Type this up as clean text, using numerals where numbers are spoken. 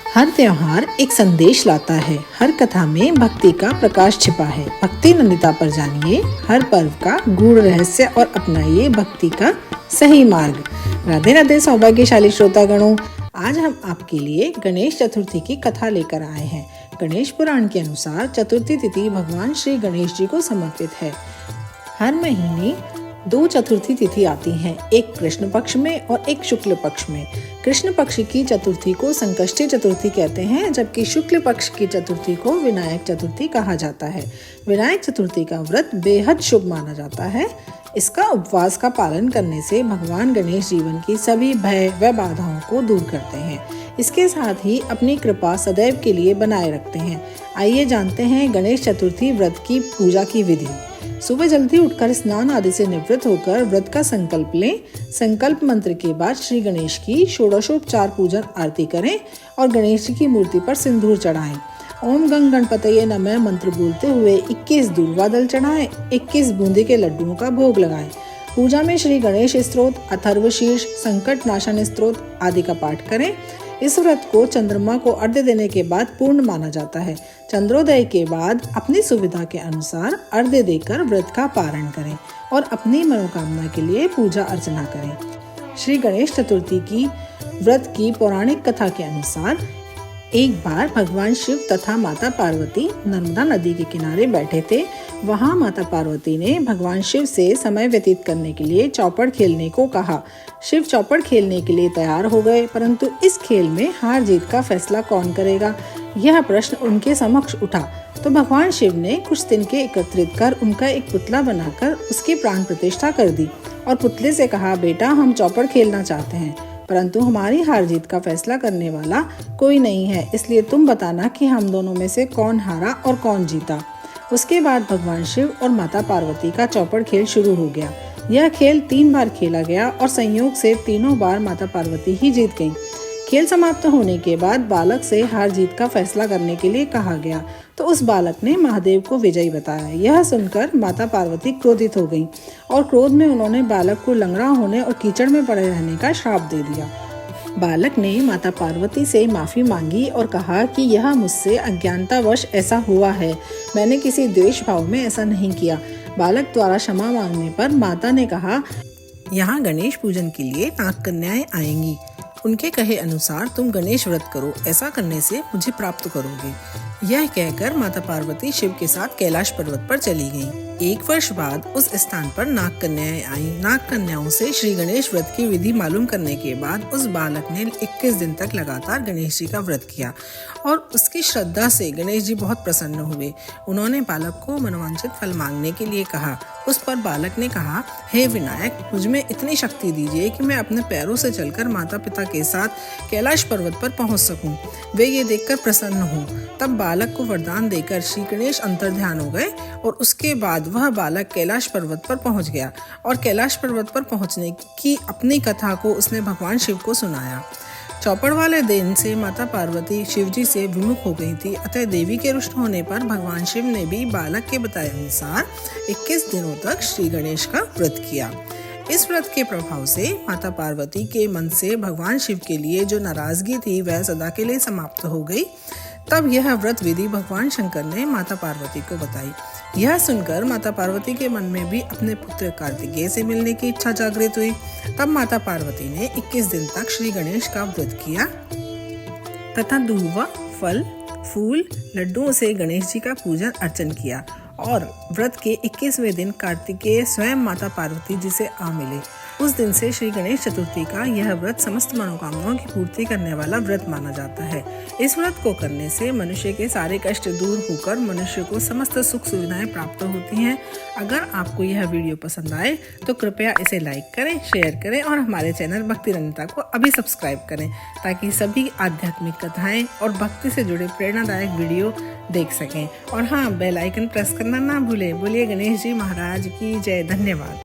हर त्योहार एक संदेश लाता है। हर कथा में भक्ति का प्रकाश छिपा है। भक्ति नंदिता पर जानिए हर पर्व का गूढ़ रहस्य और अपनाइए भक्ति का सही मार्ग। राधे राधे सौभाग्यशाली श्रोतागणों, आज हम आपके लिए गणेश चतुर्थी की कथा लेकर आए हैं। गणेश पुराण के अनुसार चतुर्थी तिथि भगवान श्री गणेश जी को समर्पित है। हर महीने 2 चतुर्थी तिथि आती हैं, एक कृष्ण पक्ष में और एक शुक्ल पक्ष में। कृष्ण पक्ष की चतुर्थी को संकष्टी चतुर्थी कहते हैं, जबकि शुक्ल पक्ष की चतुर्थी को विनायक चतुर्थी कहा जाता है। विनायक चतुर्थी का व्रत बेहद शुभ माना जाता है। इसका उपवास का पालन करने से भगवान गणेश जीवन की सभी भय व बाधाओं को दूर करते हैं। इसके साथ ही अपनी कृपा सदैव के लिए बनाए रखते हैं। आइए जानते हैं गणेश चतुर्थी व्रत की पूजा की विधि। सुबह जल्दी उठकर स्नान आदि से निवृत्त होकर व्रत का संकल्प लें। संकल्प मंत्र के बाद श्री गणेश की षोडशोपचार पूजन आरती करें और गणेश जी की मूर्ति पर सिंदूर चढ़ाएं। ओम गंग गणपतये नमः मंत्र बोलते हुए 21 दूर्वा दल चढ़ाएं, 21 बूंदी के लड्डुओं का भोग लगाएं। पूजा में श्री गणेश स्तोत्र, अथर्वशीर्ष, संकट नाशन स्तोत्र आदि का पाठ करें। इस व्रत को चंद्रमा को अर्घ्य देने के बाद पूर्ण माना जाता है। चंद्रोदय के बाद अपनी सुविधा के अनुसार अर्घ्य देकर व्रत का पारण करें और अपनी मनोकामना के लिए पूजा अर्चना करें। श्री गणेश चतुर्थी की व्रत की पौराणिक कथा के अनुसार एक बार भगवान शिव तथा माता पार्वती नर्मदा नदी के किनारे बैठे थे। वहां माता पार्वती ने भगवान शिव से समय व्यतीत करने के लिए चौपड़ खेलने को कहा। शिव चौपड़ खेलने के लिए तैयार हो गए, परंतु इस खेल में हार जीत का फैसला कौन करेगा, यह प्रश्न उनके समक्ष उठा। तो भगवान शिव ने कुछ तिनके एकत्रित कर उनका एक पुतला बनाकर उसकी प्राण प्रतिष्ठा कर दी और पुतले से कहा, बेटा हम चौपड़ खेलना चाहते हैं, परंतु हमारी हार जीत का फैसला करने वाला कोई नहीं है, इसलिए तुम बताना कि हम दोनों में से कौन हारा और कौन जीता। उसके बाद भगवान शिव और माता पार्वती का चौपड़ खेल शुरू हो गया। यह खेल 3 बार खेला गया और संयोग से तीनों बार माता पार्वती ही जीत गईं। खेल समाप्त होने के बाद बालक से हार जीत का फैसला करने के लिए कहा गया, तो उस बालक ने महादेव को विजयी बताया। यह सुनकर माता पार्वती क्रोधित हो गईं और क्रोध में उन्होंने बालक को लंगड़ा होने और कीचड़ में पड़े रहने का श्राप दे दिया। बालक ने माता पार्वती से माफी मांगी और कहा कि यह मुझसे अज्ञानतावश ऐसा हुआ है, मैंने किसी द्वेष भाव में ऐसा नहीं किया। बालक द्वारा क्षमा मांगने पर माता ने कहा, यहाँ गणेश पूजन के लिए नाग कन्याएं आएंगी, उनके कहे अनुसार तुम गणेश व्रत करो, ऐसा करने से मुझे प्राप्त करोगे। यह कहकर माता पार्वती शिव के साथ कैलाश पर्वत पर चली गईं। 1 वर्ष बाद उस स्थान पर नाग कन्याएं आईं। नाग कन्याओं से श्री गणेश व्रत की विधि मालूम करने के बाद उस बालक ने 21 दिन तक लगातार गणेश जी का व्रत किया और उसकी श्रद्धा से गणेश जी बहुत प्रसन्न हुए। उन्होंने बालक को मनोवांछित फल मांगने के लिए कहा। उस पर बालक ने कहा, हे विनायक, मुझमें इतनी शक्ति दीजिए कि मैं अपने पैरों से चलकर माता पिता के साथ कैलाश पर्वत पर पहुंच सकूं। वे ये देखकर प्रसन्न हों। तब बालक को वरदान देकर श्री गणेश अंतर्ध्यान हो गए और उसके बाद वह बालक कैलाश पर्वत पर पहुंच गया और कैलाश पर्वत पर पहुंचने की अपनी कथा को उसने भगवान शिव को सुनाया। चौपड़ वाले दिन से माता पार्वती शिव जी से विमुख हो गई थी, अतः देवी के रुष्ट होने पर भगवान शिव ने भी बालक के बताए अनुसार 21 दिनों तक श्री गणेश का व्रत किया। इस व्रत के प्रभाव से माता पार्वती के मन से भगवान शिव के लिए जो नाराजगी थी वह सदा के लिए समाप्त हो गई। तब यह व्रत विधि भगवान शंकर ने माता पार्वती को बताई। यह सुनकर माता पार्वती के मन में भी अपने पुत्र कार्तिकेय से मिलने की इच्छा जागृत हुई। तब माता पार्वती ने 21 दिन तक श्री गणेश का व्रत किया तथा दूर्वा, फल, फूल, लड्डुओं से गणेश जी का पूजन अर्चन किया और व्रत के 21वें दिन कार्तिकेय स्वयं माता पार्वती जी से आ मिले। उस दिन से श्री गणेश चतुर्थी का यह व्रत समस्त मनोकामनाओं की पूर्ति करने वाला व्रत माना जाता है। इस व्रत को करने से मनुष्य के सारे कष्ट दूर होकर मनुष्य को समस्त सुख सुविधाएं प्राप्त होती हैं। अगर आपको यह वीडियो पसंद आए तो कृपया इसे लाइक करें, शेयर करें और हमारे चैनल भक्ति नंदिता को अभी सब्सक्राइब करें, ताकि सभी आध्यात्मिक कथाएं और भक्ति से जुड़े प्रेरणादायक वीडियो देख सकें। और हाँ, बेल आइकन प्रेस करना ना भूलें। बोलिए गणेश जी महाराज की जय। धन्यवाद।